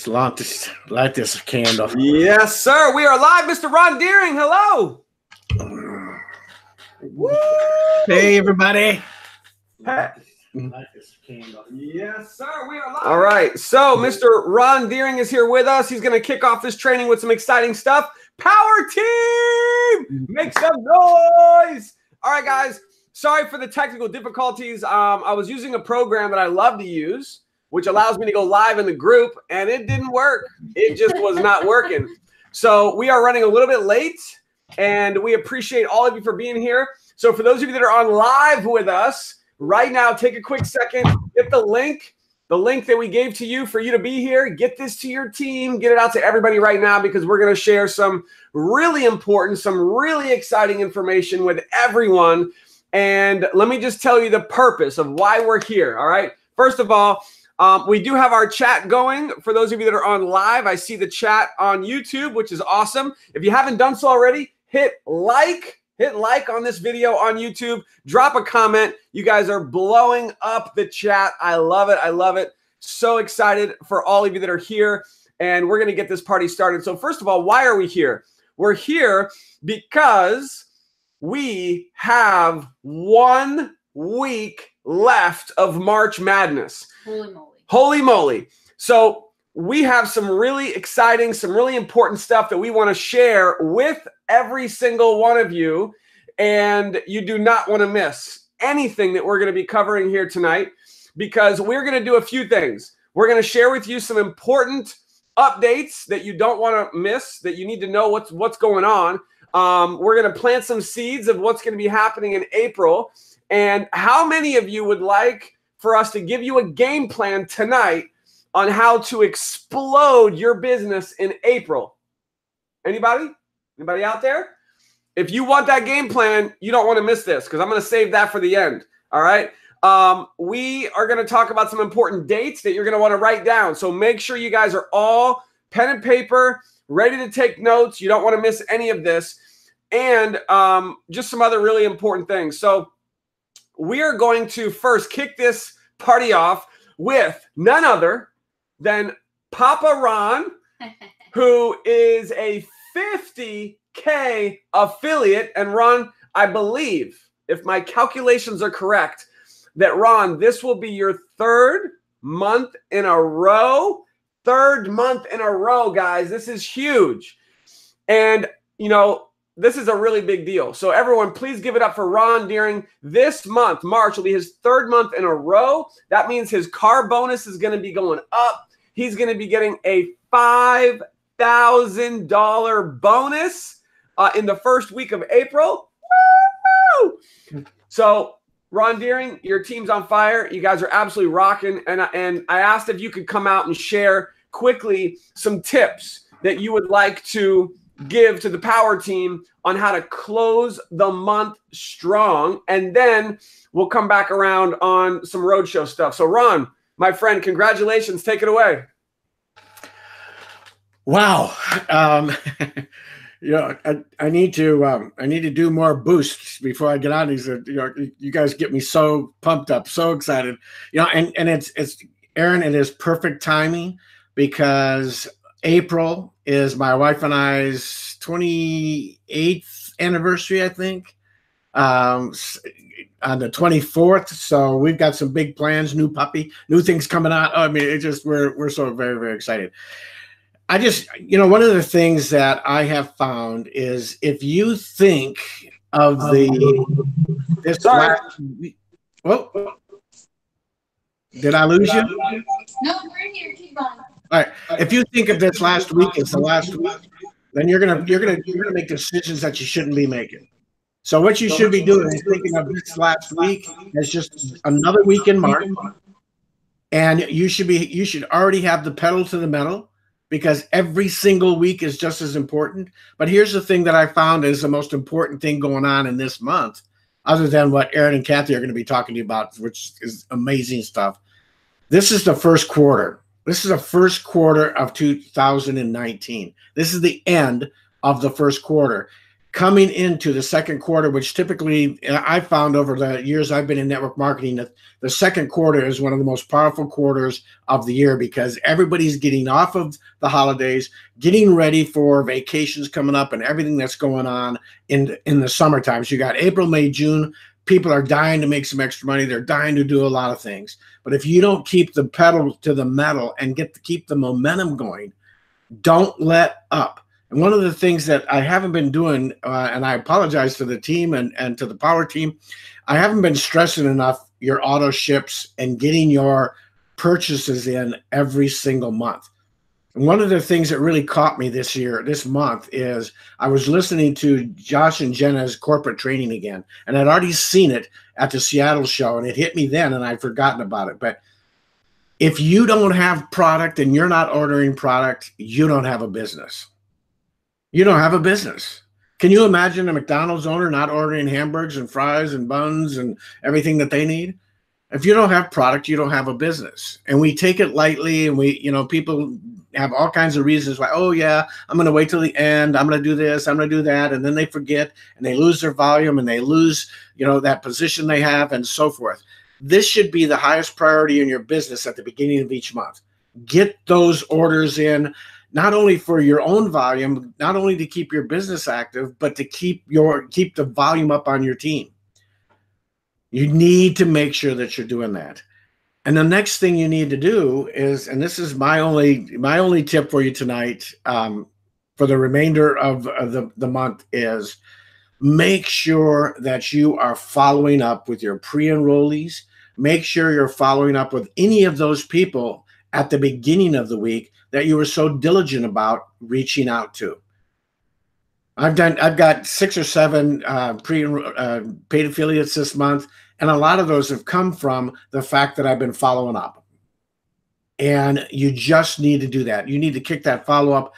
light this candle. Yes, sir. We are live, Mr. Ron Deering. Hello. Woo! Hey, everybody. Hey. Light this candle. Yes, sir. We are live. All right. So, Mr. Ron Deering is here with us. He's going to kick off this training with some exciting stuff. Power team, make some noise. All right, guys. Sorry for the technical difficulties. I was using a program that I love to use, which allows me to go live in the group, and it didn't work. It just was not working. So we are running a little bit late, and we appreciate all of you for being here. So for those of you that are on live with us right now, take a quick second, get the link that we gave to you for you to be here. Get this to your team. Get it out to everybody right now because we're going to share some really important, some really exciting information with everyone. And let me just tell you the purpose of why we're here, all right? First of all, we do have our chat going. For those of you that are on live, I see the chat on YouTube, which is awesome. If you haven't done so already, hit like on this video on YouTube. Drop a comment. You guys are blowing up the chat. I love it. I love it. So excited for all of you that are here. And we're going to get this party started. So first of all, why are we here? We're here because we have 1 week left of March Madness. Holy moly. Holy moly. So we have some really exciting, some really important stuff that we want to share with every single one of you. And you do not want to miss anything that we're going to be covering here tonight because we're going to do a few things. We're going to share with you some important updates that you don't want to miss, that you need to know what's going on. We're going to plant some seeds of what's going to be happening in April. And how many of you would like for us to give you a game plan tonight on how to explode your business in April? Anybody? Anybody out there? If you want that game plan, you don't want to miss this because I'm going to save that for the end. All right. We are going to talk about some important dates that you're going to want to write down. So make sure you guys are all pen and paper, ready to take notes. You don't want to miss any of this. And just some other really important things. So we are going to first kick this party off with none other than Papa Ron, who is a 50K affiliate. And Ron, I believe, if my calculations are correct, that Ron, this will be your third month in a row. Third month in a row, guys. This is huge. And, you know, this is a really big deal. So everyone, please give it up for Ron Deering. This month, March, will be his third month in a row. That means his car bonus is going to be going up. He's going to be getting a $5,000 bonus in the first week of April. Woo! So Ron Deering, your team's on fire. You guys are absolutely rocking. And I asked if you could come out and share quickly some tips that you would like to give to the power team on how to close the month strong. And then we'll come back around on some roadshow stuff. So Ron, my friend, congratulations. Take it away. Wow. You know, I need to do more boosts before I get on these. You know, you guys get me so pumped up, so excited. You know, and it's Aaron, it is perfect timing because April is my wife and I's 28th anniversary, I think, on the 24th. So we've got some big plans, new puppy, new things coming out. I mean, it just we're so very, very excited. I just, you know, one of the things that I have found is if you think of this last week, oh, did I lose you? No, we're here. Keep going. All right. If you think of this last week as the last week, then you're gonna make decisions that you shouldn't be making. So what you should be doing is thinking of this last week as just another week in March, and you should already have the pedal to the metal because every single week is just as important. But here's the thing that I found is the most important thing going on in this month, other than what Aaron and Kathy are going to be talking to you about, which is amazing stuff. This is the first quarter. This is the first quarter of 2019. This is the end of the first quarter. coming into the second quarter, which typically I found over the years I've been in network marketing, that the second quarter is one of the most powerful quarters of the year because everybody's getting off of the holidays, getting ready for vacations coming up and everything that's going on in the summertime. So you got April, May, June. People are dying to make some extra money. They're dying to do a lot of things. But if you don't keep the pedal to the metal and keep the momentum going, don't let up. And one of the things that I haven't been doing, and I apologize to the team and to the power team, I haven't been stressing enough your auto ships and getting your purchases in every single month. And one of the things that really caught me this month, is I was listening to Josh and Jenna's corporate training again, and I'd already seen it at the Seattle show, and it hit me then, and I'd forgotten about it. But if you don't have product and you're not ordering product, you don't have a business. You don't have a business. Can you imagine a McDonald's owner not ordering hamburgers and fries and buns and everything that they need? If you don't have product, you don't have a business. And we take it lightly, and people have all kinds of reasons why, oh yeah, I'm going to wait till the end. I'm going to do this, I'm going to do that. And then they forget and they lose their volume and they lose, that position they have and so forth. This should be the highest priority in your business at the beginning of each month. Get those orders in, not only for your own volume, not only to keep your business active, but to keep the volume up on your team. You need to make sure that you're doing that. And the next thing you need to do is, and this is my only tip for you tonight, for the remainder of the month, is make sure that you are following up with your pre-enrollees. Make sure you're following up with any of those people at the beginning of the week that you were so diligent about reaching out to. I've got 6 or 7 paid affiliates this month, and a lot of those have come from the fact that I've been following up. And you just need to do that. You need to kick that follow-up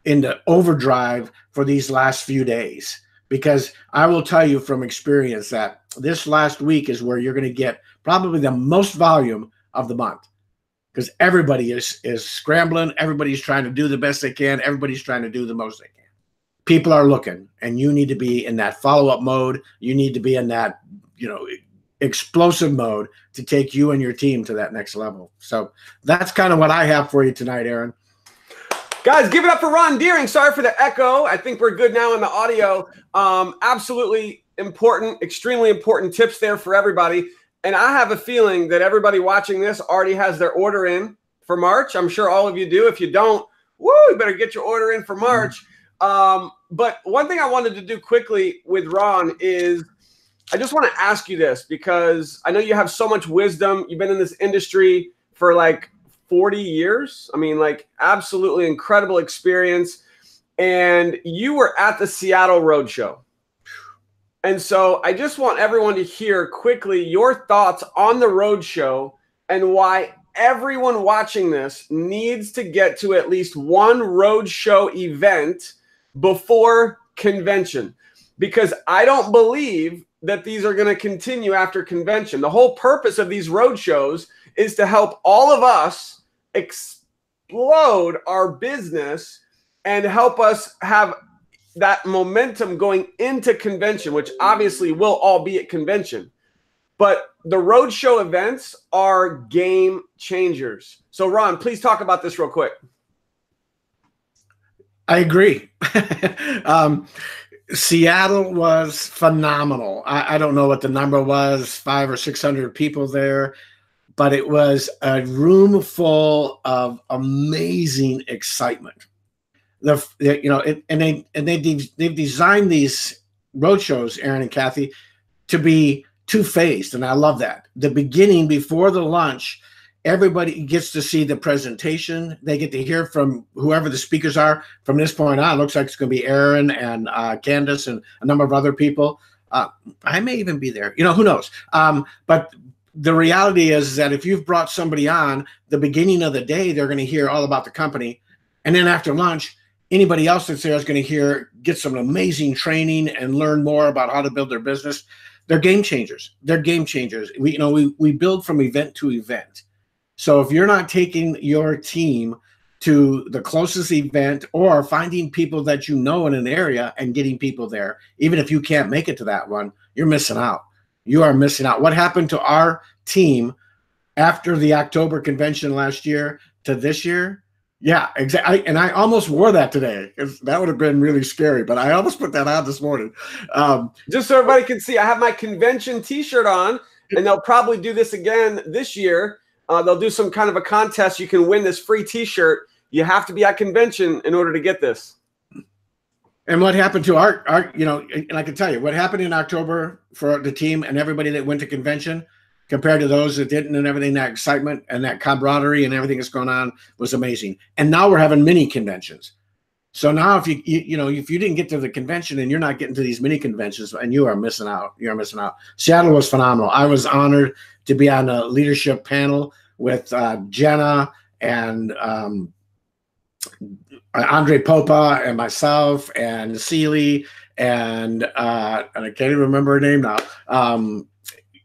into overdrive for these last few days, because I will tell you from experience that this last week is where you're going to get probably the most volume of the month, because everybody is scrambling. Everybody's trying to do the best they can. Everybody's trying to do the most they can. People are looking, and you need to be in that follow-up mode. You need to be in that, explosive mode to take you and your team to that next level. So that's kind of what I have for you tonight, Aaron. Guys, give it up for Ron Deering. Sorry for the echo. I think we're good now in the audio. Absolutely important, extremely important tips there for everybody. And I have a feeling that everybody watching this already has their order in for March. I'm sure all of you do. If you don't, you better get your order in for March. But one thing I wanted to do quickly with Ron is I just want to ask you this, because I know you have so much wisdom. You've been in this industry for like 40 years. I mean, like, absolutely incredible experience. And you were at the Seattle Roadshow. And so I just want everyone to hear quickly your thoughts on the Roadshow and why everyone watching this needs to get to at least one Roadshow event before convention, because I don't believe that these are going to continue after convention. The whole purpose of these roadshows is to help all of us explode our business and help us have that momentum going into convention, which obviously will all be at convention. But the roadshow events are game changers. So Ron, please talk about this real quick. I agree. Seattle was phenomenal. I don't know what the number was, 500 or 600 people there, but it was a room full of amazing excitement. They've designed these roadshows, Aaron and Kathy, to be two-phased, and I love that. The beginning, before the lunch, everybody gets to see the presentation. They get to hear from whoever the speakers are. From this point on, it looks like it's going to be Aaron and Candace and a number of other people. I may even be there. Who knows? But the reality is that if you've brought somebody on, the beginning of the day, they're going to hear all about the company. And then after lunch, anybody else that's there is going to get some amazing training and learn more about how to build their business. They're game changers. They're game changers. We build from event to event. So if you're not taking your team to the closest event or finding people that you know in an area and getting people there. Even if you can't make it to that one, you're missing out. You are missing out. What happened to our team after the October convention last year to this year? Yeah, exactly. And I almost wore that today because that would have been really scary, but I almost put that on this morning. Just so everybody can see, I have my convention t-shirt on, and they'll probably do this again this year. They'll do some kind of a contest. You can win this free t-shirt. You have to be at convention in order to get this. And what happened to our, and I can tell you what happened in October for the team and everybody that went to convention compared to those that didn't, and everything, that excitement and that camaraderie and everything that's going on was amazing. And now we're having mini conventions. So now if if you didn't get to the convention and you're not getting to these mini conventions, and you are missing out. You are missing out. Seattle was phenomenal. I was honored to be on a leadership panel with Jenna and Andre Popa and myself and Seeley and I can't even remember her name now.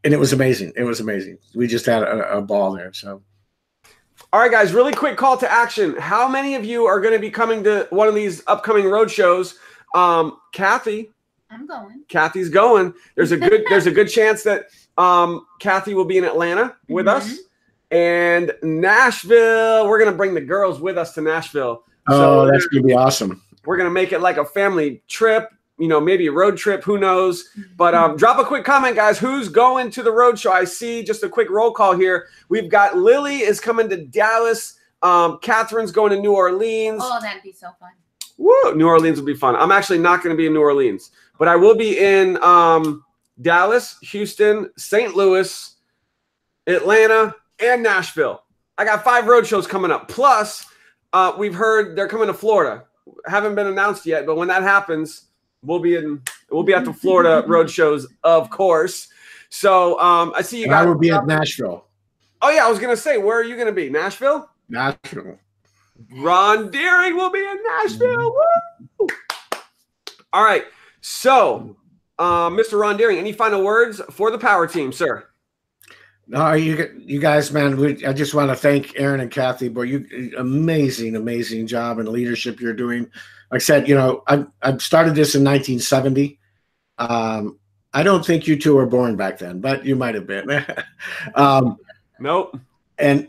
And it was amazing. It was amazing. We just had a ball there. So, all right, guys, really quick call to action. How many of you are going to be coming to one of these upcoming road shows? Kathy. I'm going. Kathy's going. There's a good chance that Kathy will be in Atlanta with us. And Nashville, we're going to bring the girls with us to Nashville. So that's going to be awesome. We're going to make it like a family trip, maybe a road trip, who knows. But drop a quick comment, guys. Who's going to the road show? I see just a quick roll call here. We've got Lily is coming to Dallas. Catherine's going to New Orleans. Oh, that'd be so fun. Woo, New Orleans will be fun. I'm actually not going to be in New Orleans, but I will be in Dallas, Houston, St. Louis, Atlanta, and Nashville. I got 5 road shows coming up. Plus, we've heard they're coming to Florida. Haven't been announced yet, but when that happens, we'll be at the Florida road shows, of course. So I see you guys. I will be at Nashville. Oh yeah, I was gonna say, where are you gonna be? Nashville. Nashville. Ron Deering will be in Nashville. Woo! All right. So, Mr. Ron Deering, any final words for the power team, sir? No, you guys, man. I just want to thank Aaron and Kathy, boy. You amazing job and leadership you're doing. Like I said, I started this in 1970. I don't think you two were born back then, but you might have been. Nope. And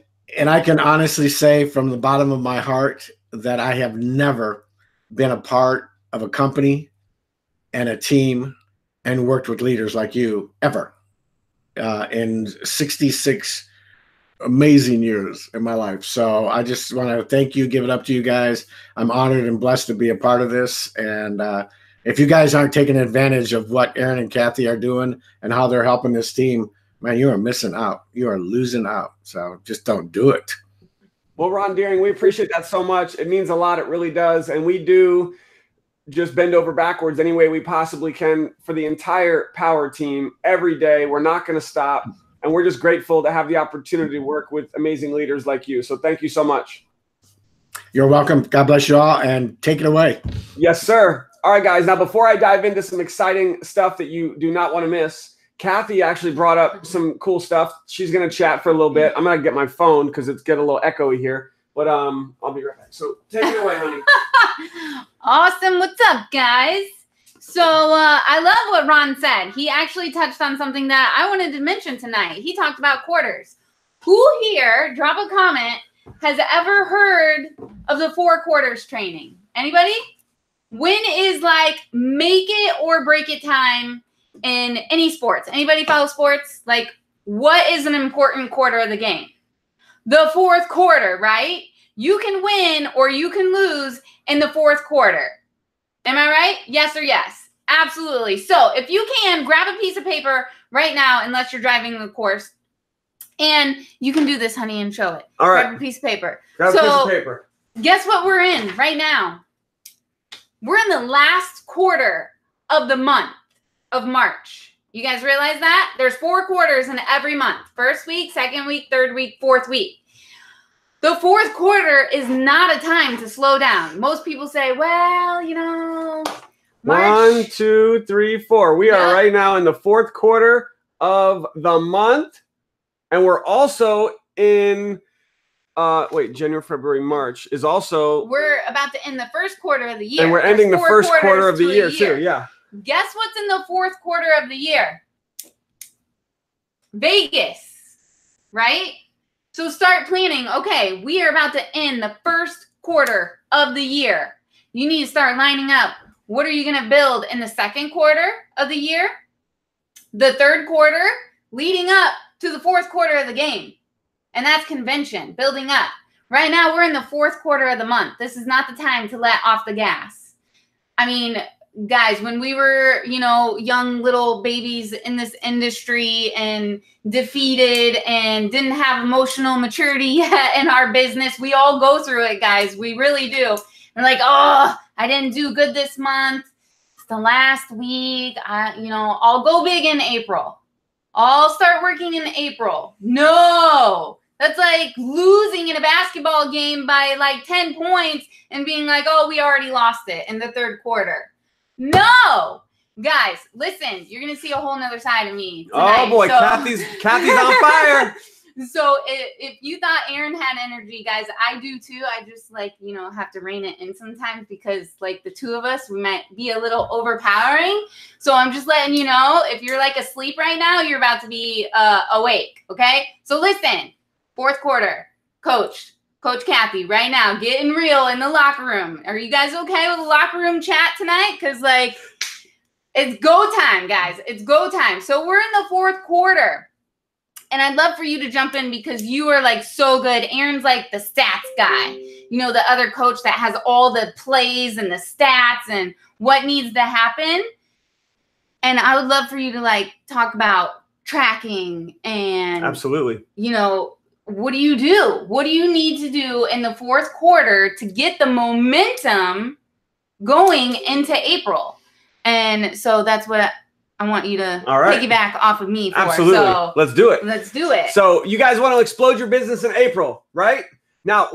I can honestly say from the bottom of my heart that I have never been a part of a company and a team and worked with leaders like you ever. In 66 amazing years in my life. So I just want to thank you, give it up to you guys. I'm honored and blessed to be a part of this. And if you guys aren't taking advantage of what Aaron and Kathy are doing and how they're helping this team, man, you are missing out. You are losing out. So just don't do it. Well, Ron Deering, we appreciate that so much. It means a lot. It really does. And we do just bend over backwards any way we possibly can for the entire power team every day. We're not going to stop. And we're just grateful to have the opportunity to work with amazing leaders like you. So thank you so much. You're welcome. God bless you all, and take it away. Yes, sir. All right, guys. Now, before I dive into some exciting stuff that you do not want to miss, Kathy actually brought up some cool stuff. She's going to chat for a little bit. I'm going to get my phone because it's getting a little echoey here. But I'll be right back. So take it away, honey. Awesome. What's up, guys? So I love what Ron said. He actually touched on something that I wanted to mention tonight. He talked about quarters. Who here, drop a comment, has ever heard of the 4 quarters training? Anybody? When is like make it or break it time in any sports? Anybody follow sports? Like, what is an important quarter of the game? The 4th quarter, right? You can win or you can lose in the 4th quarter. Am I right? Yes or yes? Absolutely. So if you can, grab a piece of paper right now, unless you're driving the course. And you can do this, honey, and show it. All right. Grab a piece of paper. Grab a piece of paper. Guess what we're in right now? We're in the last quarter of the month of March. You guys realize that? There's 4 quarters in every month. 1st week, 2nd week, 3rd week, 4th week. The 4th quarter is not a time to slow down. Most people say, well, March. 1, 2, 3, 4. We are right now in the 4th quarter of the month. And we're also in wait, January, February, March is also. We're about to end the first quarter of the year. And we're ending the first quarter of the year too. Yeah. Guess what's in the fourth quarter of the year? Vegas, right? So start planning. Okay, we are about to end the first quarter of the year. You need to start lining up. What are you going to build in the second quarter of the year? The third quarter, leading up to the fourth quarter of the game. And that's convention, building up. Right now, we're in the fourth quarter of the month. This is not the time to let off the gas. I mean, guys, when we were, you know, young little babies in this industry and defeated and didn't have emotional maturity yet in our business, we all go through it, guys. We really do. We're like, oh, I didn't do good this month. It's the last week. I'll go big in April. I'll start working in April. No, that's like losing in a basketball game by like 10 points and being like, oh, we already lost it in the third quarter. No, guys, listen, you're going to see a whole nother side of me tonight. Oh boy, Kathy's on fire. So if you thought Aaron had energy, guys, I do too. I just have to rein it in sometimes because like the two of us, we might be a little overpowering. So I'm just letting you know, if you're like asleep right now, you're about to be awake. Okay. So listen, fourth quarter, Coach Kathy, right now, getting real in the locker room. Are you guys okay with the locker room chat tonight? Because it's go time, guys. It's go time. So we're in the fourth quarter. And I'd love for you to jump in because you are like so good. Aaron's like the stats guy, the other coach that has all the plays and the stats and what needs to happen. And I would love for you to like talk about tracking and absolutely, what do you do? What do you need to do in the fourth quarter to get the momentum going into April? And so that's what I want you to piggyback off of me for. Absolutely. So let's do it. Let's do it. So you guys want to explode your business in April, right? Now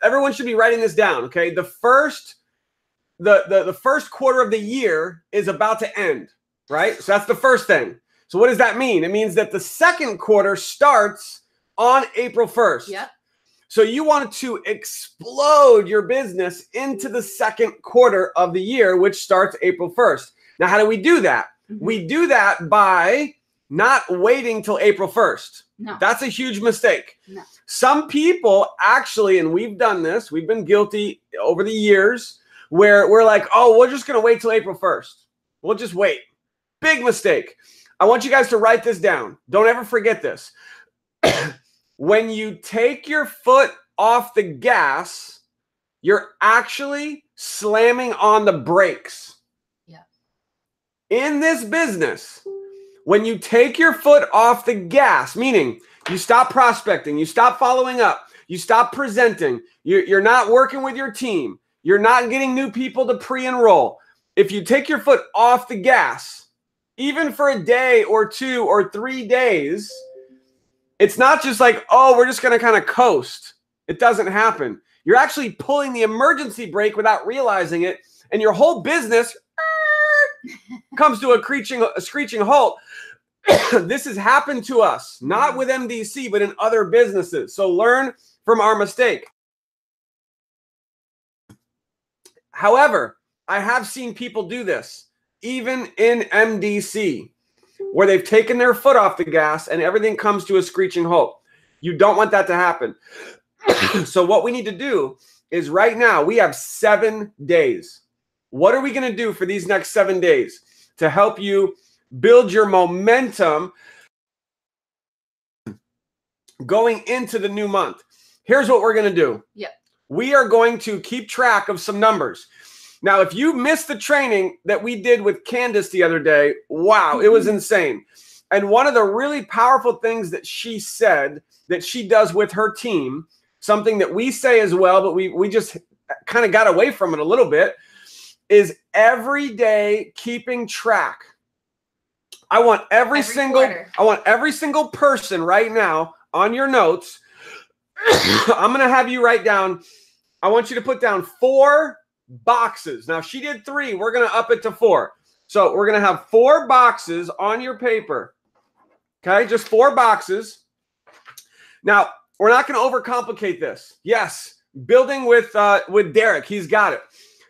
everyone should be writing this down. Okay. The first quarter of the year is about to end, right? So that's the first thing. So what does that mean? It means that the second quarter starts on April 1st. Yep. So you want to explode your business into the second quarter of the year, which starts April 1st. Now, how do we do that? Mm-hmm. We do that by not waiting till April 1st. No. That's a huge mistake. No. Some people actually, and we've done this, we've been guilty over the years, where we're like, oh, we're just going to wait till April 1st. We'll just wait. Big mistake. I want you guys to write this down. Don't ever forget this. When you take your foot off the gas, you're actually slamming on the brakes. In this business, when you take your foot off the gas, meaning you stop prospecting, you stop following up, you stop presenting, you're not working with your team, you're not getting new people to pre-enroll. If you take your foot off the gas, even for a day or 2 or 3 days, it's not just like, oh, we're just going to kind of coast. It doesn't happen. You're actually pulling the emergency brake without realizing it, and your whole business comes to a screeching halt. This has happened to us, not with MDC, but in other businesses. So learn from our mistake. However, I have seen people do this, even in MDC, where they've taken their foot off the gas and everything comes to a screeching halt. You don't want that to happen. So what we need to do is right now, we have 7 days. What are we going to do for these next 7 days to help you build your momentum going into the new month? Here's what we're going to do. Yep. We are going to keep track of some numbers. Now, if you missed the training that we did with Candace the other day, wow, it was insane. And one of the really powerful things that she said that she does with her team, something that we say as well, but we just kind of got away from it a little bit, is every day keeping track. I want every single person right now on your notes. I'm going to have you write down, I want you to put down 4 boxes. Now, she did 3. We're going to up it to 4. So we're going to have 4 boxes on your paper. Okay, just 4 boxes. Now, We're not going to overcomplicate this. Yes, building with Derek. He's got it.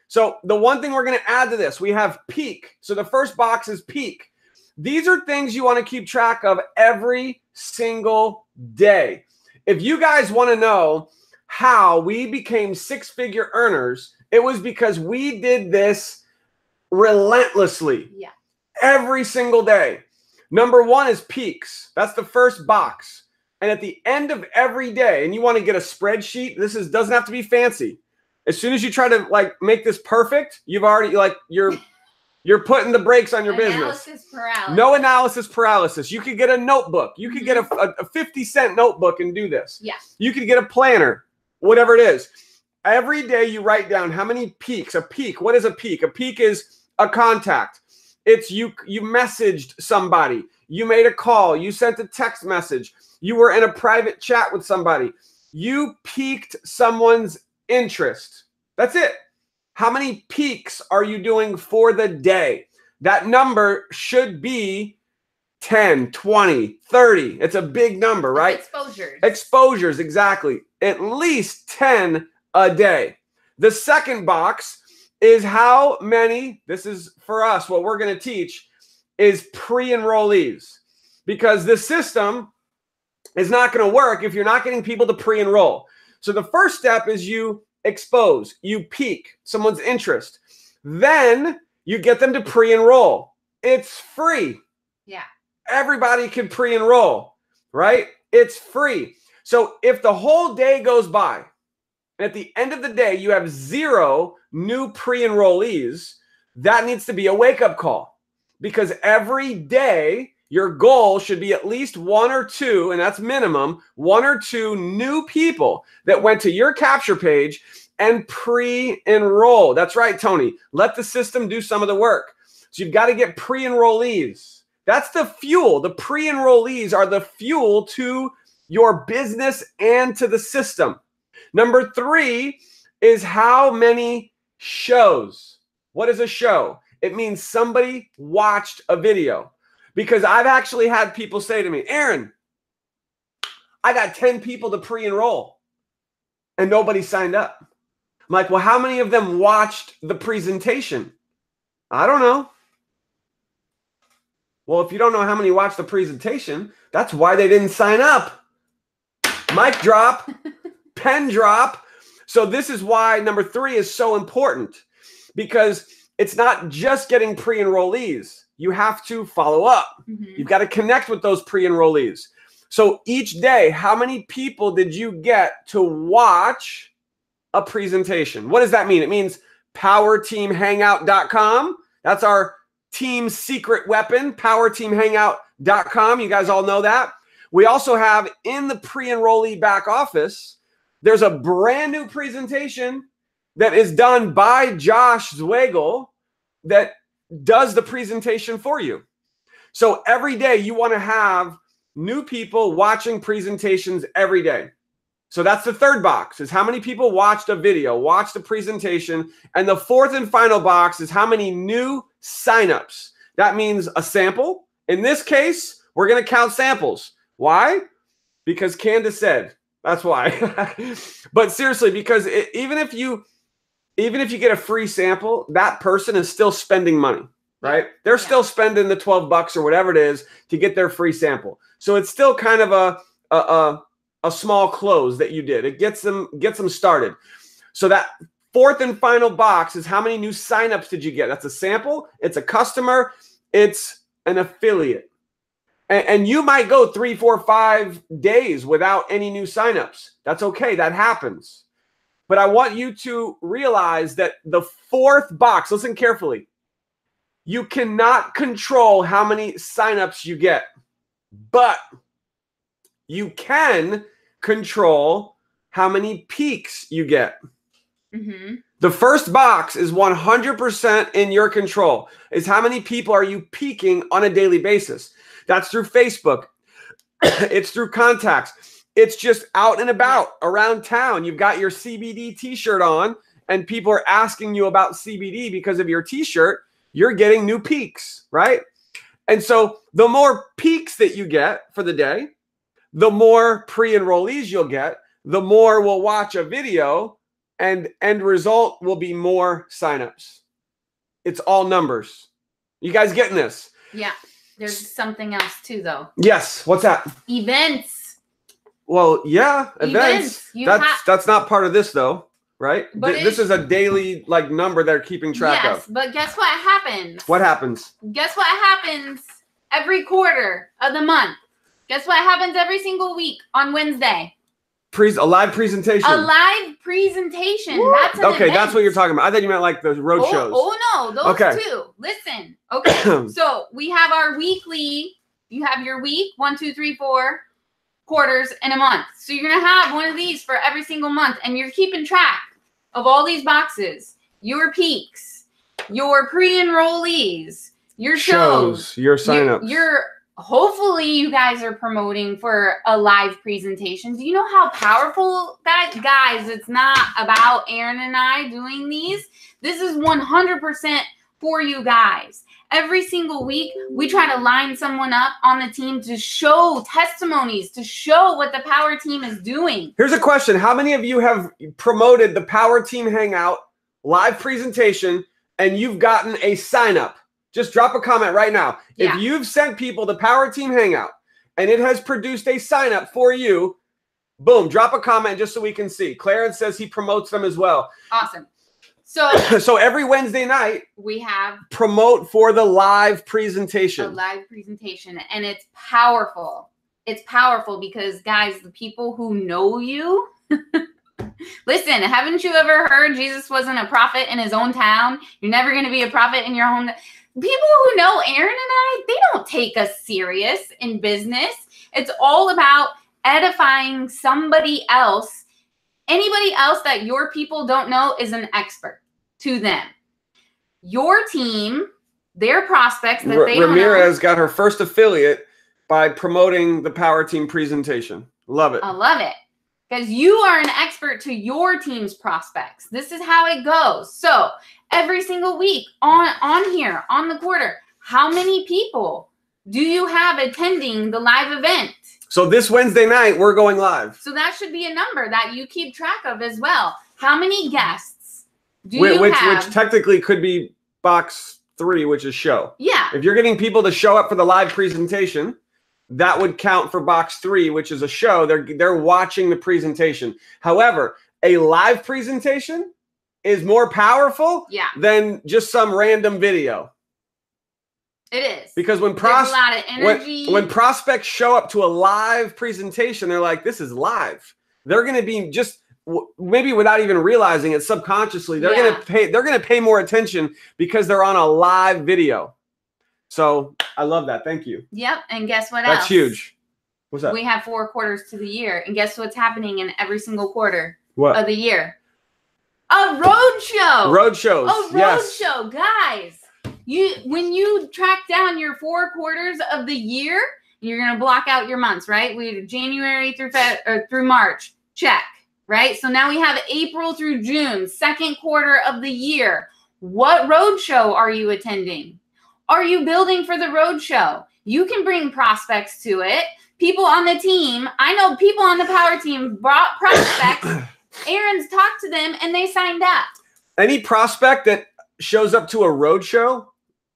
So the one thing we're going to add to this, we have peak. So the first box is peak. These are things you want to keep track of every single day. If you guys want to know how we became six-figure earners, it was because we did this relentlessly. Yeah. Every single day. Number one is peaks. That's the first box. And at the end of every day, and you want to get a spreadsheet, doesn't have to be fancy. As soon as you try to like make this perfect, you've already you're putting the brakes on your business. No analysis paralysis. You could get a notebook. You could get a 50-cent notebook and do this. Yeah. You could get a planner, whatever it is. Every day you write down how many peaks. A peak. What is a peak? A peak is a contact. It's you messaged somebody. You made a call. You sent a text message. You were in a private chat with somebody. You piqued someone's interest. That's it. How many peaks are you doing for the day? That number should be 10, 20, 30. It's a big number, right? Exposures. Exposures, exactly. At least 10 a day. The second box is how many, this is for us, what we're going to teach, is pre-enrollees. Because this system is not going to work if you're not getting people to pre-enroll. So the first step is you expose, you pique someone's interest. Then you get them to pre-enroll. It's free. Yeah. Everybody can pre-enroll, right? It's free. So if the whole day goes by, and at the end of the day, you have 0 new pre-enrollees, that needs to be a wake-up call. Because every day, your goal should be at least 1 or 2, and that's minimum, 1 or 2 new people that went to your capture page and pre-enroll. That's right, Tony. Let the system do some of the work. So you've got to get pre-enrollees. That's the fuel. The pre-enrollees are the fuel to your business and to the system. Number 3 is how many shows. What is a show? It means somebody watched a video. Because I've actually had people say to me, Aaron, I got 10 people to pre-enroll and nobody signed up. I'm like, well, how many of them watched the presentation? I don't know. Well, if you don't know how many watched the presentation, that's why they didn't sign up. Mic drop, pen drop. So this is why number 3 is so important, because it's not just getting pre-enrollees. You have to follow up. You've got to connect with those pre-enrollees. So each day, how many people did you get to watch a presentation? What does that mean? It means powerteamhangout.com. That's our team's secret weapon, powerteamhangout.com. You guys all know that. We also have in the pre-enrollee back office, there's a brand new presentation that is done by Josh Zweigel that does the presentation for you. So every day you want to have new people watching presentations every day. So that's the third box, is how many people watched a video, watched a presentation. And the fourth and final box is how many new signups. That means a sample. In this case, we're going to count samples. Why? Because Candace said. That's why. But seriously, because even if you get a free sample, that person is still spending money, right? They're still spending the $12 or whatever it is to get their free sample. So it's still kind of a small close that you did. It gets them started. So that fourth and final box is how many new signups did you get? That's a sample. It's a customer. It's an affiliate. And you might go 3, 4, 5 days without any new signups. That's okay. That happens. But I want you to realize that the fourth box, listen carefully, you cannot control how many signups you get, but you can control how many peaks you get. The first box is 100% in your control, is how many people are you peaking on a daily basis. That's through Facebook. It's through contacts. It's just out and about around town. You've got your CBD t-shirt on and people are asking you about CBD because of your t-shirt. You're getting new peaks, right? And so the more peaks that you get for the day, the more pre-enrollees you'll get, the more will watch a video, and end result will be more signups. It's all numbers. You guys getting this? Yeah. There's something else too, though. Yes. What's that? Events. Well, yeah, events. That's not part of this though, right? But this is a daily like number they're keeping track of. Yes, but guess what happens? What happens? Guess what happens every quarter of the month? Guess what happens every single week on Wednesday? A live presentation. A live presentation. That's an okay. event. That's what you're talking about. I thought you meant like those road shows. Oh no, those two. Listen. Okay. So we have our weekly. You have your week 1, 2, 3, 4 quarters in a month. So you're gonna have one of these for every single month, and you're keeping track of all these boxes, your peaks, your pre-enrollees, your shows, your signups. Hopefully you guys are promoting for a live presentation. Do you know how powerful that, guys? It's not about Aaron and I doing these. This is 100% for you guys. Every single week, we try to line someone up on the team to show testimonies, to show what the Power Team is doing. Here's a question. How many of you have promoted the Power Team Hangout live presentation and you've gotten a sign up? Just drop a comment right now. Yeah. If you've sent people the Power Team Hangout and it has produced a sign up for you, boom, drop a comment just so we can see. Clarence says he promotes them as well. Awesome. So every Wednesday night, we have promote for the live presentation. A live presentation, and it's powerful. It's powerful because, guys, the people who know you, listen, haven't you ever heard Jesus wasn't a prophet in his own town? You're never going to be a prophet in your home. People who know Aaron and I, they don't take us serious in business. It's all about edifying somebody else. Anybody else that your people don't know is an expert to them. Your team, their prospects that they don't know. Ramirez got her first affiliate by promoting the Power Team presentation. Love it. I love it. Because you are an expert to your team's prospects. This is how it goes. So every single week on here, on the quarter, how many people do you have attending the live event? So this Wednesday night, we're going live. So that should be a number that you keep track of as well. How many guests do you have? Which technically could be box 3, which is show. Yeah. If you're getting people to show up for the live presentation, that would count for box 3, which is a show. They're watching the presentation. However, a live presentation is more powerful than just some random video. It is. Because when there's a lot of energy. When prospects show up to a live presentation, they're like, this is live. They're going to be just maybe without even realizing it subconsciously, they're going to pay more attention because they're on a live video. So I love that. Thank you. Yep. And guess what else? That's huge. What's that? We have 4 quarters to the year. And guess what's happening in every single quarter of the year? A roadshow. Roadshows. A roadshow, guys. When you track down your 4 quarters of the year, you're going to block out your months, right? We have January through March. Check, right? So now we have April through June, 2nd quarter of the year. What roadshow are you attending? Are you building for the roadshow? You can bring prospects to it. People on the team, I know people on the Power Team brought prospects. Aaron's talked to them and they signed up. Any prospect that shows up to a roadshow,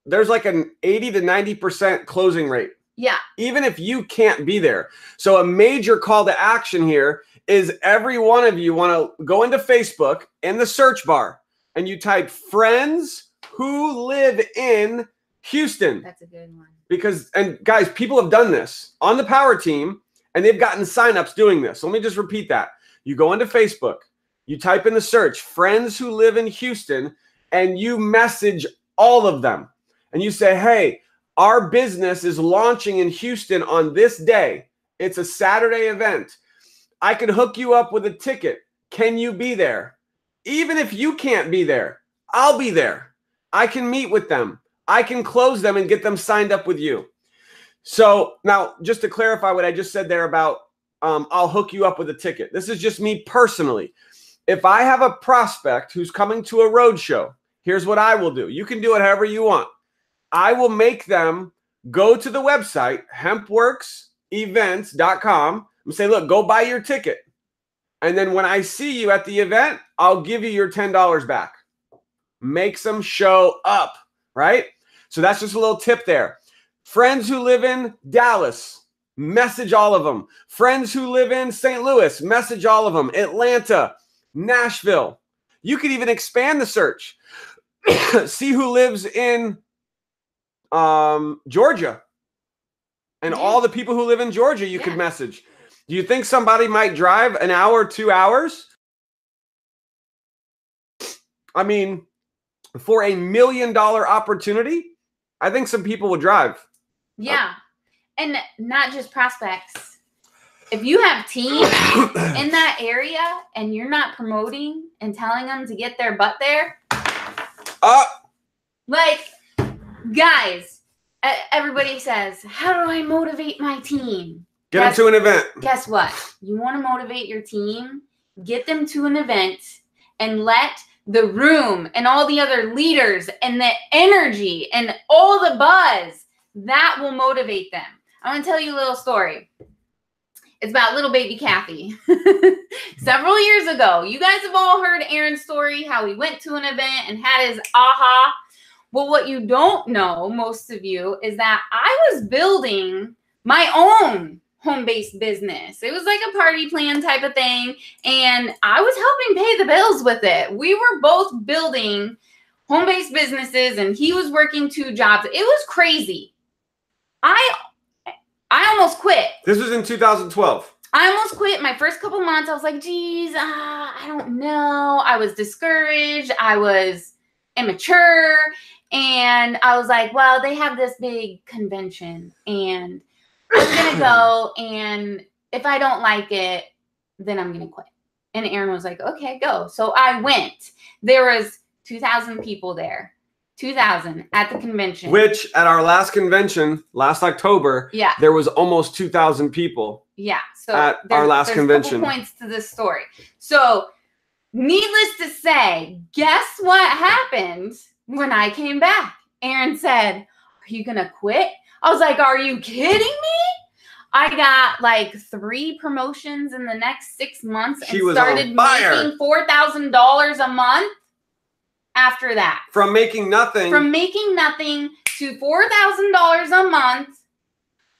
there's like an 80 to 90% closing rate. Yeah. Even if you can't be there. So a major call to action here is every one of you want to go into Facebook in the search bar and you type friends who live in Houston. That's a good one. Because, and guys, people have done this on the Power Team and they've gotten signups doing this. So let me just repeat that. You go into Facebook, you type in the search, friends who live in Houston, and you message all of them. And you say, hey, our business is launching in Houston on this day. It's a Saturday event. I can hook you up with a ticket. Can you be there? Even if you can't be there, I'll be there. I can meet with them. I can close them and get them signed up with you. So now, just to clarify what I just said there about I'll hook you up with a ticket. This is just me personally. If I have a prospect who's coming to a roadshow, here's what I will do. You can do it however you want. I will make them go to the website, SIZZLEevents.com and say, look, go buy your ticket. And then when I see you at the event, I'll give you your $10 back. Makes them show up, right? So that's just a little tip there. Friends who live in Dallas, message all of them. Friends who live in St. Louis, message all of them. Atlanta, Nashville. You could even expand the search. See who lives in Georgia. And all the people who live in Georgia you could message. Do you think somebody might drive an hour, 2 hours? I mean, for $1 million opportunity, I think some people would drive. Yeah. And not just prospects. If you have teams in that area and you're not promoting and telling them to get their butt there, like, guys, everybody says, how do I motivate my team? Get them to an event. Guess what? You want to motivate your team? Get them to an event and let the room and all the other leaders and the energy and all the buzz, that will motivate them. I'm going to tell you a little story. It's about little baby Kathy. Several years ago, you guys have all heard Aaron's story, how he went to an event and had his aha. Well, what you don't know, most of you, is that I was building my own home-based business. It was like a party plan type of thing, and I was helping pay the bills with it. We were both building home-based businesses, and he was working 2 jobs. It was crazy. I almost quit. This was in 2012. I almost quit. My first couple months, I was like, geez, I don't know. I was discouraged. I was immature. And I was like, well, they have this big convention, and I'm going to go, and if I don't like it, then I'm going to quit. And Aaron was like, okay, go. So I went. There was 2,000 people there. 2,000 at the convention. Which, at our last convention, last October, there was almost 2,000 people. Yeah. So at our last convention. Couple points to this story. So, needless to say, guess what happened when I came back? Aaron said, are you going to quit? I was like, are you kidding me? I got like 3 promotions in the next 6 months and started making $4,000 a month after that. From making nothing. From making nothing to $4,000 a month,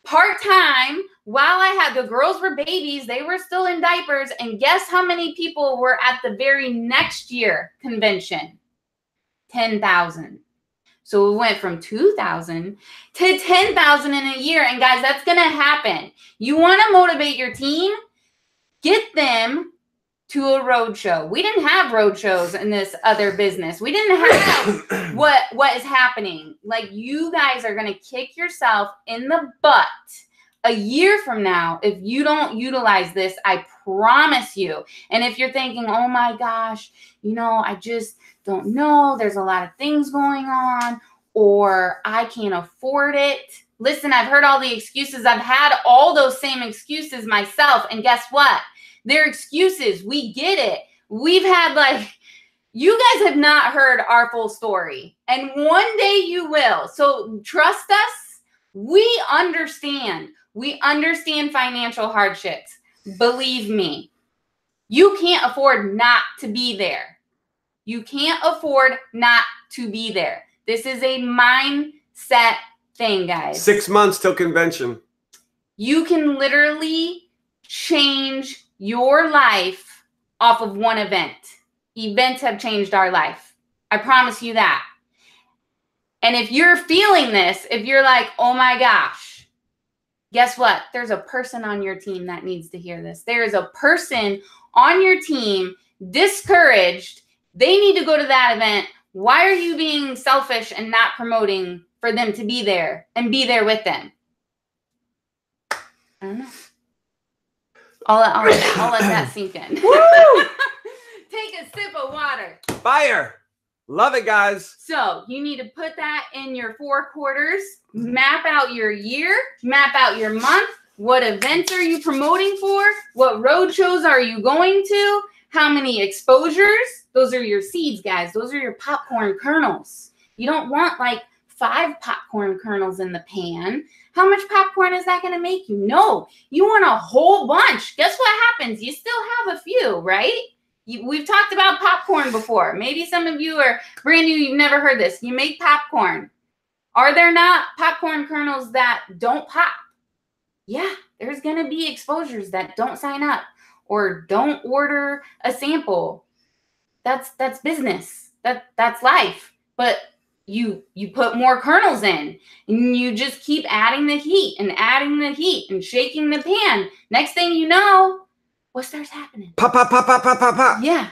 part-time, while I had, the girls were babies, they were still in diapers, and guess how many people were at the very next year convention? 10,000. So we went from 2,000 to 10,000 in a year. And guys, that's going to happen. You want to motivate your team? Get them to a roadshow. We didn't have roadshows in this other business. We didn't have what is happening. Like, you guys are going to kick yourself in the butt a year from now if you don't utilize this. I promise you. And if you're thinking, oh my gosh, you know, I just don't know, there's a lot of things going on, or I can't afford it. Listen, I've heard all the excuses. I've had all those same excuses myself. And guess what? They're excuses. We get it. We've had, like, you guys have not heard our full story. And one day you will. So trust us. We understand. We understand financial hardships. Believe me. You can't afford not to be there. You can't afford not to be there. This is a mindset thing, guys. 6 months till convention. You can literally change your life off of one event. Events have changed our life. I promise you that. And if you're feeling this, if you're like, oh my gosh, guess what? There's a person on your team that needs to hear this. There is a person on your team discouraged. They need to go to that event. Why are you being selfish and not promoting for them to be there and be there with them? I don't know. I'll let that sink in. Woo! Take a sip of water. Fire. Love it, guys. So you need to put that in your 4 quarters, map out your year, map out your month. What events are you promoting for? What road shows are you going to? How many exposures? Those are your seeds, guys. Those are your popcorn kernels. You don't want like 5 popcorn kernels in the pan. How much popcorn is that going to make you? No, you want a whole bunch. Guess what happens? You still have a few, right? We've talked about popcorn before. Maybe some of you are brand new. You've never heard this. You make popcorn. Are there not popcorn kernels that don't pop? Yeah, there's going to be exposures that don't sign up or don't order a sample. That's business. That's life. But you put more kernels in and you just keep adding the heat and shaking the pan. Next thing you know, what starts happening? Pop, pop, pop, pop, pop, pop, pop. Yeah.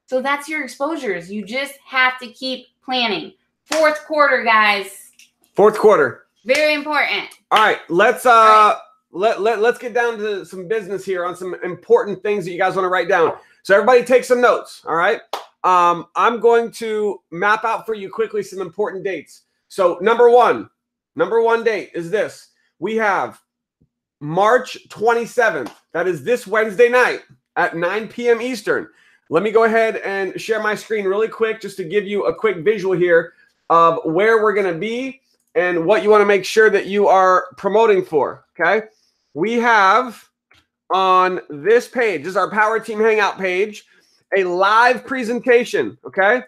So that's your exposures. You just have to keep planning. 4th quarter, guys. 4th quarter. Very important. All right, let's let's get down to some business here on some important things that you guys want to write down. So everybody take some notes, all right? I'm going to map out for you quickly some important dates. So number one date is this. We have March 27th. That is this Wednesday night at 9 p.m. Eastern. Let me go ahead and share my screen really quick just to give you a quick visual here of where we're going to be and what you want to make sure that you are promoting for, okay? We have on this page, this is our Power Team Hangout page, a live presentation, okay?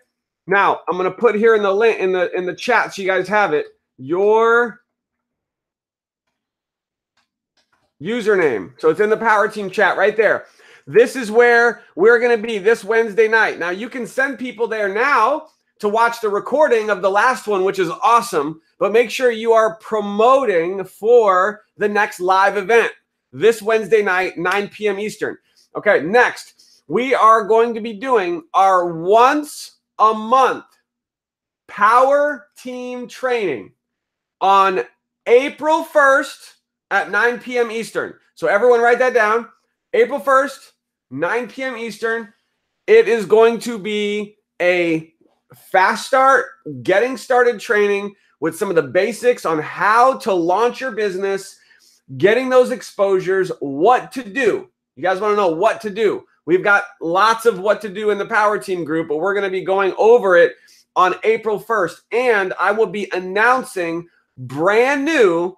Now, I'm going to put here in the link in the chat so you guys have it, your username. So it's in the Power Team chat right there. This is where we're going to be this Wednesday night. Now, you can send people there now to watch the recording of the last one, which is awesome, but make sure you are promoting for the next live event this Wednesday night, 9 p.m. Eastern. Okay, next, we are going to be doing our once a month Power Team training on April 1st at 9 p.m. Eastern. So everyone write that down. April 1st, 9 p.m. Eastern. It is going to be a fast start, getting started training with some of the basics on how to launch your business, getting those exposures, what to do. You guys want to know what to do. We've got lots of what to do in the Power Team group, but we're going to be going over it on April 1st. And I will be announcing brand new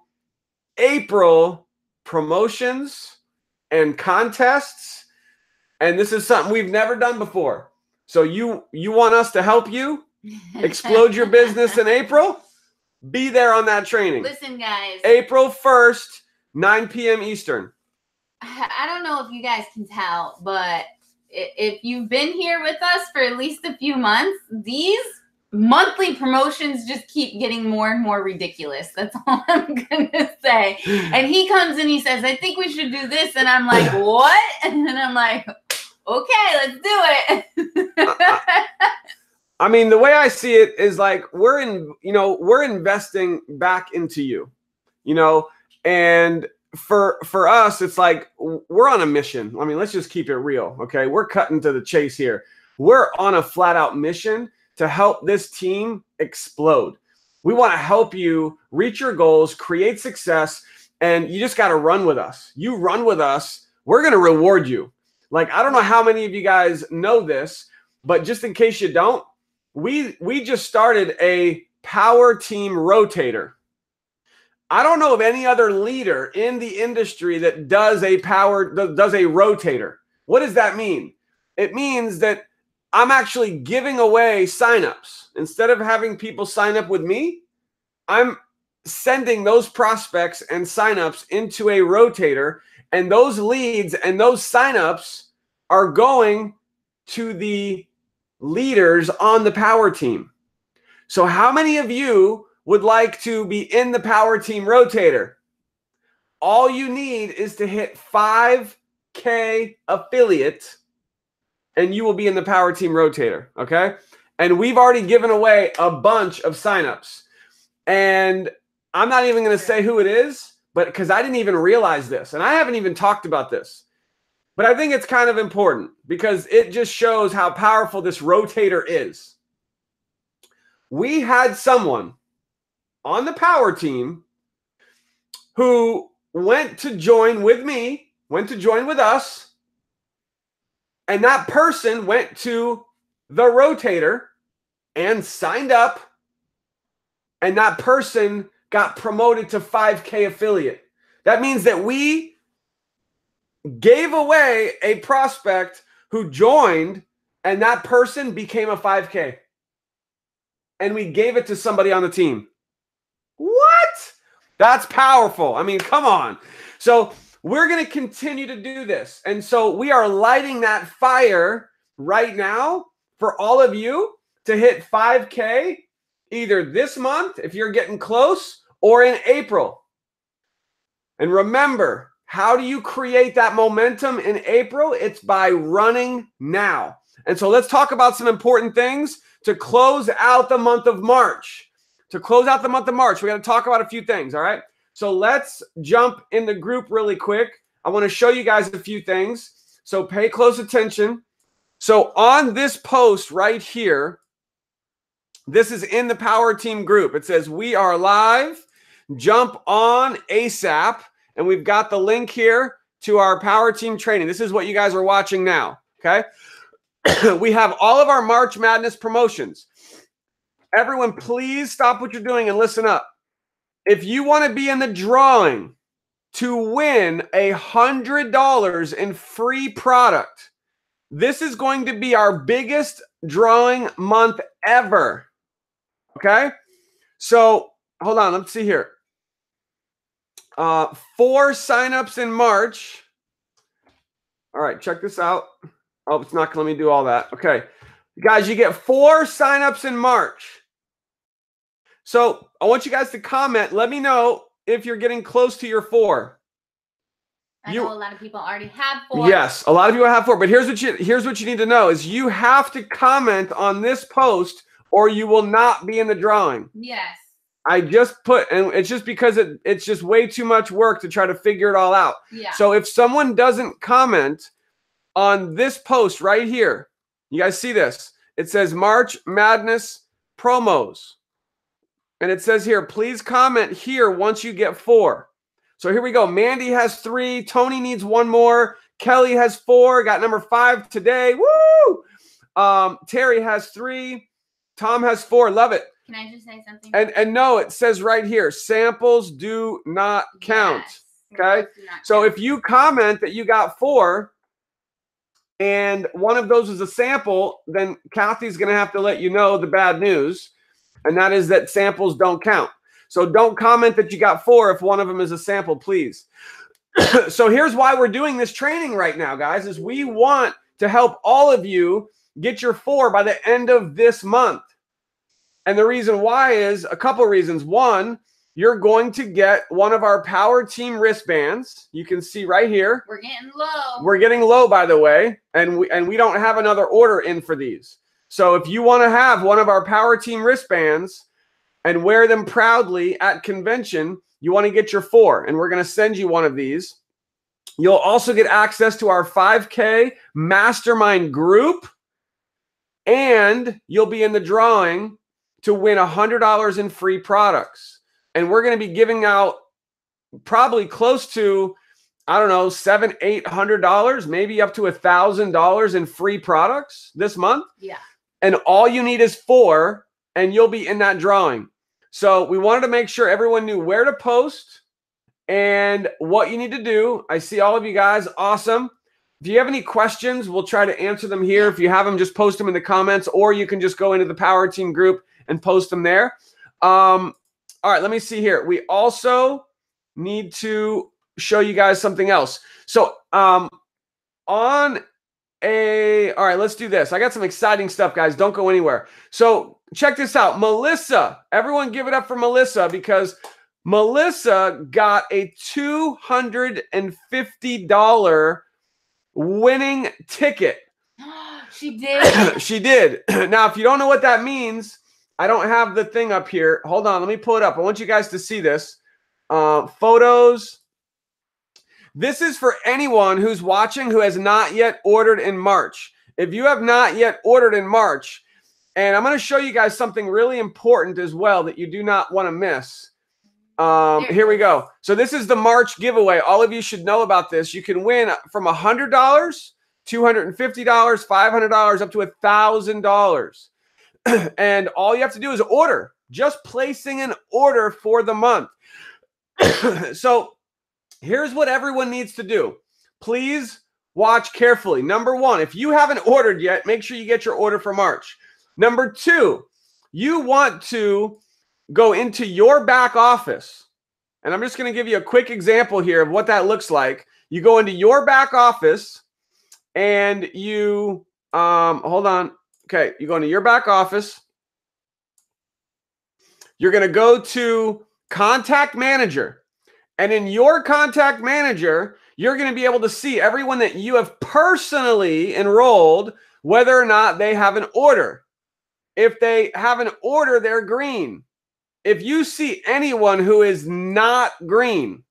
April promotions and contests. And this is something we've never done before. So you want us to help you explode your business in April? Be there on that training. Listen, guys. April 1st, 9 p.m. Eastern. I don't know if you guys can tell, but if you've been here with us for at least a few months, these monthly promotions just keep getting more and more ridiculous. That's all I'm going to say. And he comes and he says, I think we should do this. And I'm like, what? And then I'm like, okay, let's do it. I mean, the way I see it is like we're investing back into you, and for us, it's like we're on a mission. I mean, let's just keep it real. Okay. We're cutting to the chase here. We're on a flat out mission to help this team explode. We want to help you reach your goals, create success, and you just got to run with us. You run with us. We're going to reward you. Like, I don't know how many of you guys know this, but just in case you don't, we just started a Power Team rotator. I don't know of any other leader in the industry that does a rotator. What does that mean? It means that I'm actually giving away signups. Instead of having people sign up with me, I'm sending those prospects and signups into a rotator, and those leads and those signups are going to the leaders on the Power Team. So how many of you would like to be in the Power Team rotator? All you need is to hit 5K affiliate and you will be in the Power Team rotator, okay? And we've already given away a bunch of signups. And I'm not even going to say who it is, but because I didn't even realize this, and I haven't even talked about this. But I think it's kind of important because it just shows how powerful this rotator is. We had someone on the Power Team who went to join with me, went to join with us, and that person went to the rotator and signed up and that person got promoted to 5K affiliate. That means that we gave away a prospect who joined, and that person became a 5K. And we gave it to somebody on the team. What? That's powerful. I mean, come on. So we're going to continue to do this. And so we are lighting that fire right now for all of you to hit 5K either this month, if you're getting close, or in April. And remember, how do you create that momentum in April? It's by running now. And so let's talk about some important things to close out the month of March. To close out the month of March, we got to talk about a few things, all right? So let's jump in the group really quick. I want to show you guys a few things. So pay close attention. So on this post right here, this is in the Power Team group. It says, we are live. Jump on ASAP. And we've got the link here to our Power Team training. This is what you guys are watching now, okay? We have all of our March Madness promotions. Everyone, please stop what you're doing and listen up. If you want to be in the drawing to win $100 in free product, this is going to be our biggest drawing month ever. Okay? So, hold on. Let's see here. 4 signups in March. All right, check this out. Oh, it's not going to let me do all that. Okay. Guys, you get 4 signups in March. So I want you guys to comment. Let me know if you're getting close to your 4. I know a lot of people already have 4. Yes, a lot of people have 4. But here's what you need to know is you have to comment on this post or you will not be in the drawing. Yes. I just put, and it's just because it's just way too much work to try to figure it all out. Yeah. So if someone doesn't comment on this post right here, you guys see this? It says March Madness promos. And it says here, please comment here once you get 4. So here we go. Mandy has 3. Tony needs 1 more. Kelly has 4. Got number 5 today. Woo! Terry has 3. Tom has 4. Love it. Can I just say something? And no, it says right here, samples do not count. Yes. Okay? So if you comment that you got 4 and one of those is a sample, then Kathy's going to have to let you know the bad news, and that is that samples don't count. So don't comment that you got 4 if one of them is a sample, please. So here's why we're doing this training right now, guys, is we want to help all of you get your 4 by the end of this month. And the reason why is a couple of reasons. One, you're going to get one of our Power Team wristbands. You can see right here. We're getting low. We're getting low, by the way, and we don't have another order in for these. So if you want to have one of our Power Team wristbands and wear them proudly at convention, you want to get your 4, and we're going to send you one of these. You'll also get access to our 5K mastermind group, and you'll be in the drawing to win $100 in free products. And we're going to be giving out probably close to, I don't know, $700, $800, maybe up to $1,000 in free products this month. Yeah. And all you need is 4, and you'll be in that drawing. So we wanted to make sure everyone knew where to post and what you need to do. I see all of you guys. Awesome. If you have any questions, we'll try to answer them here. If you have them, just post them in the comments, or you can just go into the Power Team group and post them there. All right, let me see here. We also need to show you guys something else. So all right, let's do this. I got some exciting stuff, guys. Don't go anywhere. So check this out. Melissa, everyone give it up for Melissa, because Melissa got a $250 winning ticket. She did. She did. Now, if you don't know what that means, I don't have the thing up here. Hold on. Let me pull it up. I want you guys to see this. Photos. This is for anyone who's watching who has not yet ordered in March. If you have not yet ordered in March, and I'm going to show you guys something really important as well that you do not want to miss. Here we go. So this is the March giveaway. All of you should know about this. You can win from $100, $250, $500, up to $1,000. And all you have to do is order. just placing an order for the month. So here's what everyone needs to do. Please watch carefully. Number one, if you haven't ordered yet, make sure you get your order for March. Number two, you want to go into your back office. And I'm just going to give you a quick example here of what that looks like. You go into your back office and you, hold on. Okay, you go into your back office. You're going to go to Contact Manager. And in your Contact Manager, you're going to be able to see everyone that you have personally enrolled, whether or not they have an order. If they have an order, they're green. If you see anyone who is not green,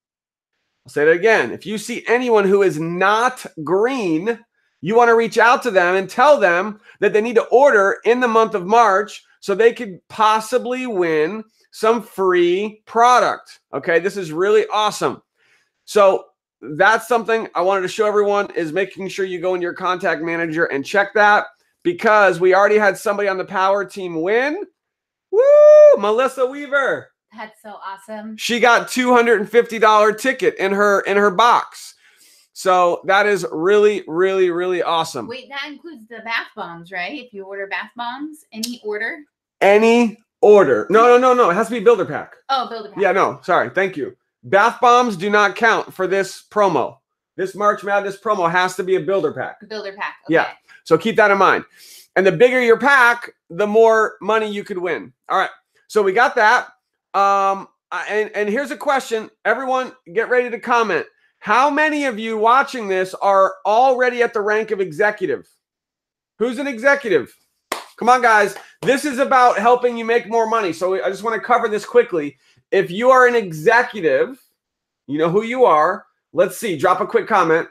I'll say that again. If you see anyone who is not green, you want to reach out to them and tell them that they need to order in the month of March so they could possibly win some free product. Okay, this is really awesome. So that's something I wanted to show everyone, is making sure you go in your Contact Manager and check that, because we already had somebody on the power team win. Woo! Melissa Weaver. That's so awesome. She got $250 ticket in her box. So that is really, really, really awesome. Wait, that includes the bath bombs, right? If you order bath bombs, any order? Any order. No. It has to be Builder Pack. Oh, Builder Pack. Yeah, no. Sorry. Thank you. Bath bombs do not count for this promo. This March Madness promo has to be a Builder Pack. Builder Pack. Okay. Yeah. So keep that in mind. And the bigger your pack, the more money you could win. All right. So we got that. And here's a question. Everyone get ready to comment. How many of you watching this are already at the rank of executive? Who's an executive? Come on, guys. This is about helping you make more money. So I just want to cover this quickly. If you are an executive, you know who you are. Let's see. Drop a quick comment.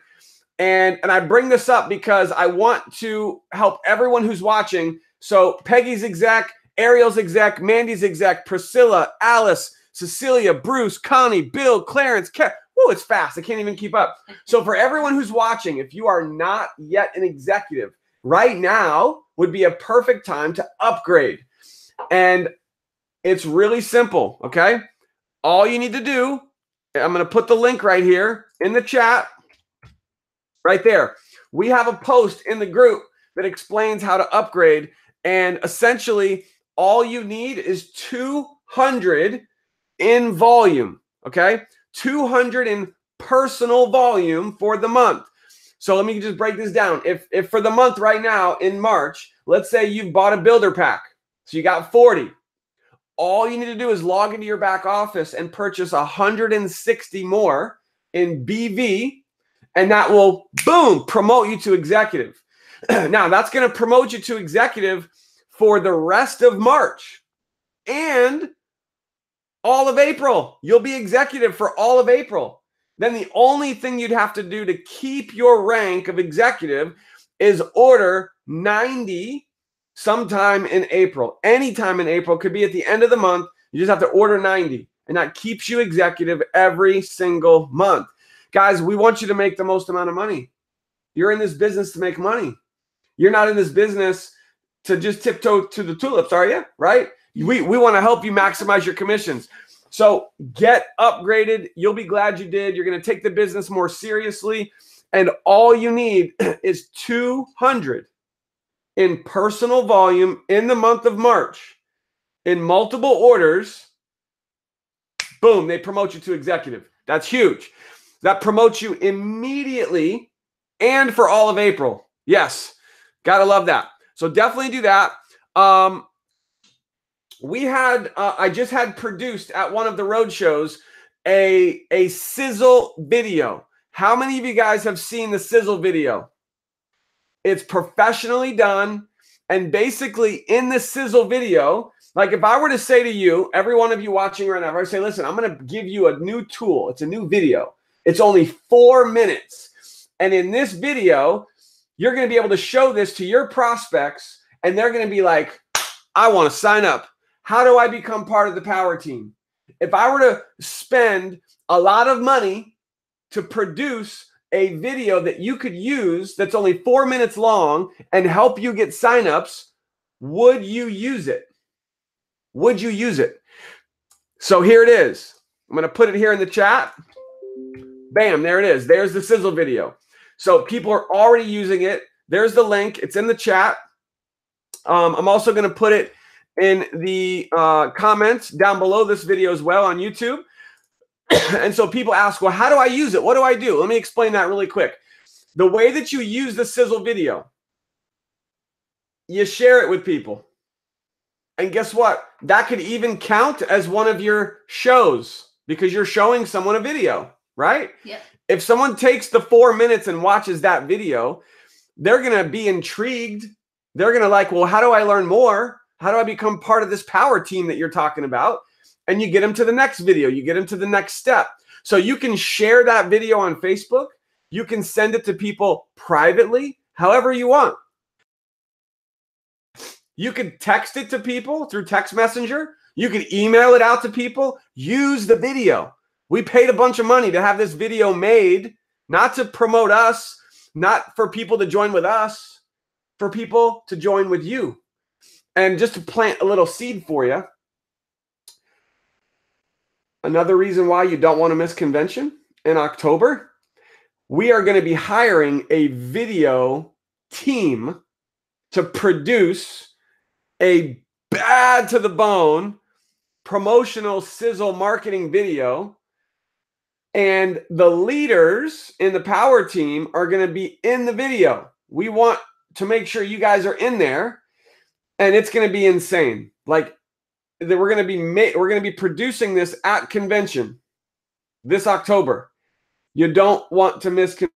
And I bring this up because I want to help everyone who's watching. So Peggy's exec, Ariel's exec, Mandy's exec, Priscilla, Alice, Cecilia, Bruce, Connie, Bill, Clarence, oh, it's fast. I can't even keep up. So for everyone who's watching, if you are not yet an executive, right now would be a perfect time to upgrade. And it's really simple, okay? All you need to do, I'm going to put the link right here in the chat. Right there. We have a post in the group that explains how to upgrade. And essentially, all you need is 200 in volume. Okay? 200 in personal volume for the month. So let me just break this down. If for the month right now in March, let's say you've bought a Builder Pack. So you got 40. All you need to do is log into your back office and purchase 160 more in BV. And that will, boom, promote you to executive. Now, that's going to promote you to executive for the rest of March and all of April. You'll be executive for all of April. Then the only thing you'd have to do to keep your rank of executive is order 90 sometime in April. Anytime in April. Could be at the end of the month. You just have to order 90. And that keeps you executive every single month. Guys, we want you to make the most amount of money. You're in this business to make money. You're not in this business to just tiptoe to the tulips, are you? Right? We want to help you maximize your commissions. So get upgraded. You'll be glad you did. You're going to take the business more seriously. And all you need is 200 in personal volume in the month of March in multiple orders. Boom, they promote you to executive. That's huge. That promotes you immediately and for all of April. Yes, gotta love that. So definitely do that. We had, I just had produced at one of the road shows a SIZZLE video. How many of you guys have seen the SIZZLE video? It's professionally done. And basically in the SIZZLE video, like if I were to say to you, every one of you watching right now, if I say, listen, I'm going to give you a new tool. It's a new video. It's only 4 minutes. And in this video, you're going to be able to show this to your prospects, and they're going to be like, I want to sign up. How do I become part of the power team? If I were to spend a lot of money to produce a video that you could use that's only 4 minutes long and help you get signups, would you use it? would you use it? So here it is. I'm going to put it here in the chat. Bam, there it is. There's the sizzle video. So people are already using it. There's the link. It's in the chat. I'm also going to put it in the comments down below this video as well on YouTube. And so people ask, well, how do I use it? What do I do? Let me explain that really quick. The way that you use the sizzle video, you share it with people. And guess what? That could even count as one of your shows because you're showing someone a video, right? Yep. If someone takes the 4 minutes and watches that video, they're going to be intrigued. They're going to like, well, how do I learn more? How do I become part of this power team that you're talking about? And you get them to the next video. You get them to the next step. So you can share that video on Facebook. You can send it to people privately, however you want. You could text it to people through text messenger. You could email it out to people. Use the video. We paid a bunch of money to have this video made, not to promote us, not for people to join with us, for people to join with you. And just to plant a little seed for you, another reason why you don't want to miss convention in October, we are going to be hiring a video team to produce a bad to the bone promotional sizzle marketing video. And the leaders in the power team are going to be in the video. We want to make sure you guys are in there, and it's going to be insane. Like that we're going to be producing this at convention this October. You don't want to miss convention.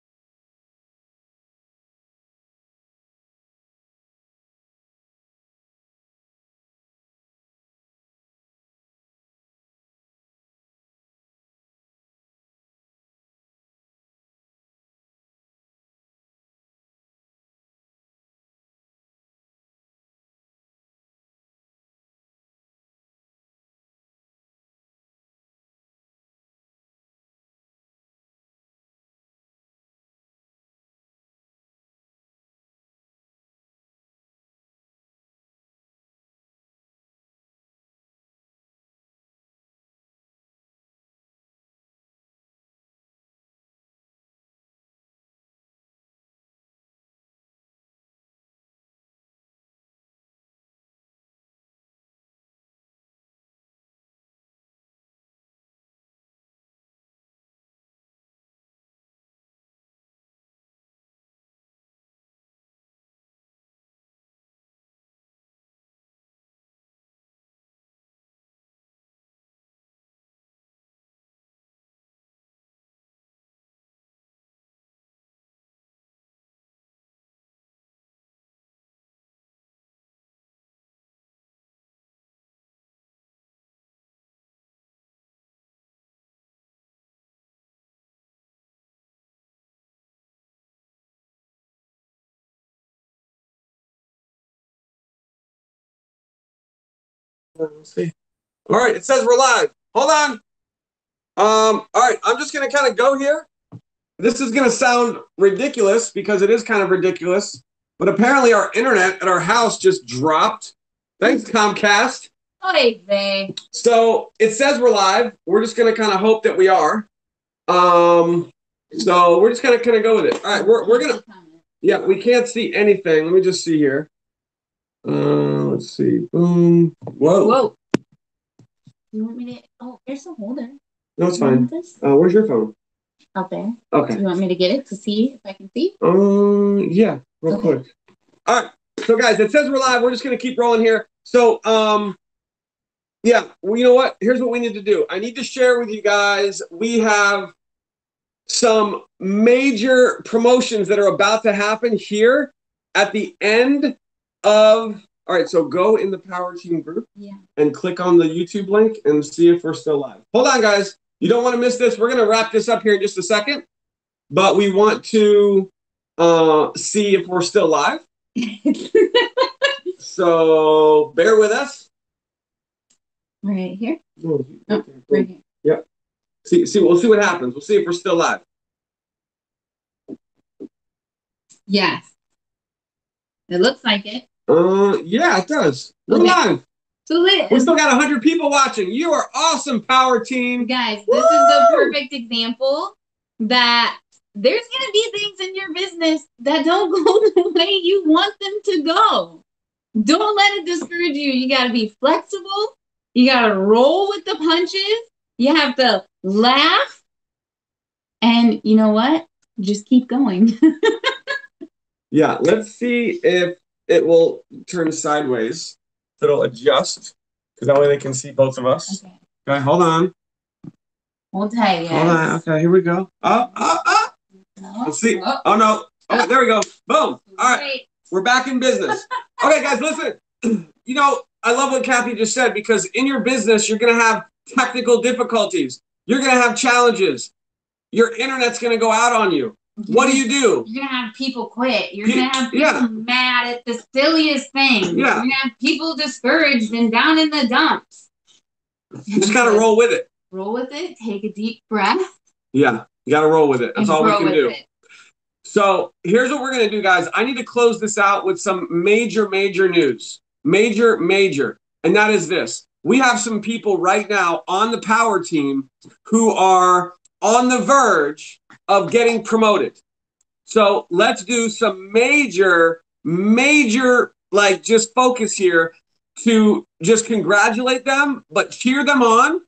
Let's see. All right, it says we're live. Hold on. All right, I'm just going to kind of go here. This is going to sound ridiculous because it is kind of ridiculous, but apparently our internet at our house just dropped. Thanks, Comcast. Oy vey. So it says we're live. We're just going to kind of hope that we are. So we're just going to kind of go with it. All right, we're going to, yeah, we can't see anything. Let me just see here. Let's see. Boom. Whoa. Whoa. You want me to? Oh, there's a holder. No, it's fine. Where's your phone? Out there. Okay. You want me to get it to see if I can see? Yeah, real quick. All right. So guys, it says we're live. We're just gonna keep rolling here. So yeah, well, you know what? Here's what we need to do. I need to share with you guys. We have some major promotions that are about to happen here at the end of. All right, so go in the Power Team group and click on the YouTube link and see if we're still live. Hold on, guys. You don't want to miss this. We're going to wrap this up here in just a second, but we want to see if we're still live. So bear with us. Right here? Oh, right here. Yep. See, we'll see what happens. We'll see if we're still live. Yes. It looks like it. Yeah, it does. We're live. So we still got 100 people watching. You are awesome, Power Team. Guys, this is the perfect example that there's going to be things in your business that don't go the way you want them to go. Don't let it discourage you. You got to be flexible. You got to roll with the punches. You have to laugh. And you know what? Just keep going. Yeah, let's see if it will turn sideways. It'll adjust, because that way they can see both of us. Okay, hold on. Hold tight, guys. Hold on. Okay, here we go. Up. Let's see. Oh, no. Oh, there we go. Boom. All right. We're back in business. Okay, guys, listen. You know, I love what Kathy just said, because in your business, you're going to have technical difficulties. You're going to have challenges. Your internet's going to go out on you. What do? You're going to have people quit. You're going to have people mad at the silliest things. Yeah. You're going to have people discouraged and down in the dumps. You just got to roll with it. Roll with it. Take a deep breath. Yeah. You got to roll with it. That's all we can do. So here's what we're going to do, guys. I need to close this out with some major news. Major. And that is this. We have some people right now on the Power Team who are on the verge of getting promoted. So let's do some major, like, just focus here to just congratulate them, but cheer them on.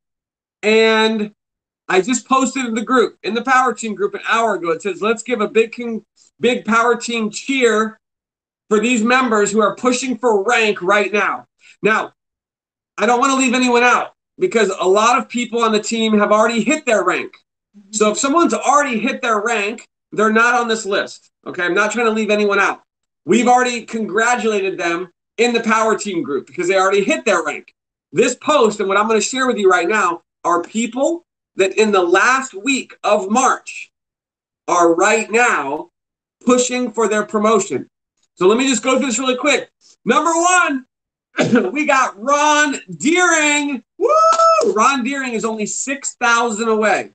And I just posted in the group, in the Power Team group an hour ago. It says, let's give a big Power Team cheer for these members who are pushing for rank right now. Now, I don't want to leave anyone out, because a lot of people on the team have already hit their rank. So if someone's already hit their rank, they're not on this list. Okay, I'm not trying to leave anyone out. We've already congratulated them in the Power Team group because they already hit their rank. This post and what I'm going to share with you right now are people that in the last week of March are right now pushing for their promotion. So let me just go through this really quick. Number one, we got Ron Deering. Woo! Ron Deering is only 6,000 away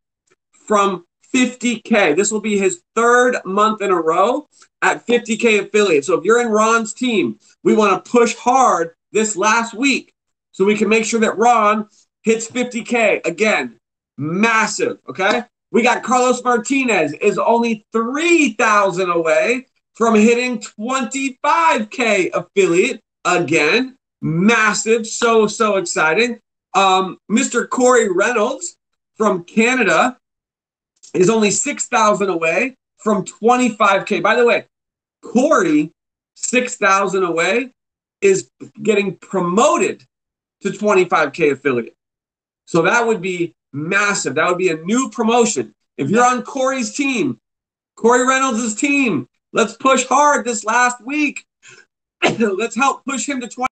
from 50K. This will be his third month in a row at 50K affiliate. So if you're in Ron's team, we want to push hard this last week so we can make sure that Ron hits 50K again. Massive, okay? We got Carlos Martinez is only 3,000 away from hitting 25K affiliate again. Massive, so exciting. Mr. Corey Reynolds from Canada is only 6,000 away from 25K. By the way, Corey, 6,000 away, is getting promoted to 25K affiliate. So that would be massive. That would be a new promotion. If you're on Corey's team, Corey Reynolds' team, let's push hard this last week. Let's help push him to 20.